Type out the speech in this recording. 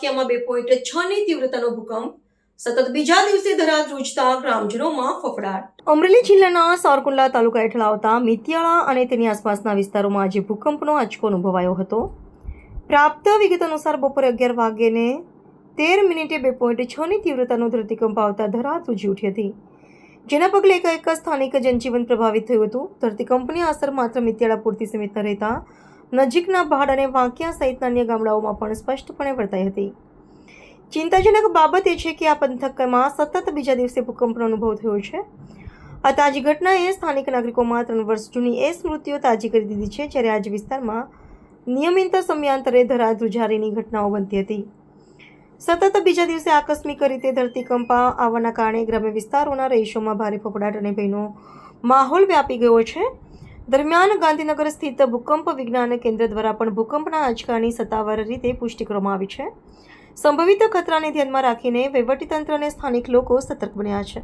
વાગ્યામાં 2.6ની તીવ્રતાનો ભૂકંપ. સતત બીજા દિવસે ધરા ધ્રુજતા ગ્રામજનોમાં ફફડાટ. અમરેલી જિલ્લાના સાવરકુંડલા તાલુકા હેઠળ આવતા મિતિયાળા અને તેની આસપાસના વિસ્તારોમાં આજે ભૂકંપનો આંચકો અનુભવાયો હતો. પ્રાપ્ત વિગત અનુસાર બપોરે 11:13 2.6ની તીવ્રતાનો ધરતીકંપ આવતા ધરા ધ્રુજી ઉઠી હતી, જેના પગલે એક સ્થાનિક જનજીવન પ્રભાવિત થયું હતું. ધરતીકંપની અસર માત્ર મિતિયાળા પૂરતી સીમિત ન રહેતા નજીકના ભાડ અને વાંકિયા સહિતના અન્ય ગામડાઓમાં પણ સ્પષ્ટપણે વર્તાઈ હતી. ચિંતાજનક બાબત એ છે કે આ પંથકમાં સતત બીજા દિવસે ભૂકંપનો અનુભવ થયો છે. આ તાજી ઘટનાએ સ્થાનિક નાગરિકોમાં 3 વર્ષ જૂની એ સ્મૃતિઓ તાજી કરી દીધી છે, જ્યારે આજ વિસ્તારમાં નિયમિત સમયાંતરે ધરા ધ્રુજારીની ઘટનાઓ બનતી હતી. સતત બીજા દિવસે આકસ્મિક રીતે ધરતીકંપ આવવાના કારણે ગ્રામ્ય વિસ્તારોના રહીશોમાં ભારે ફફડાટ અને ભયનો માહોલ વ્યાપી ગયો છે. દરમિયાન ગાંધીનગર સ્થિત ભૂકંપ વિજ્ઞાન કેન્દ્ર દ્વારા પણ ભૂકંપના આંચકાની સત્તાવાર રીતે પુષ્ટિ કરવામાં આવી છે. સંભવિત ખતરાને ધ્યાનમાં રાખીને વહીવટીતંત્ર અને સ્થાનિક લોકો સતર્ક બન્યા છે.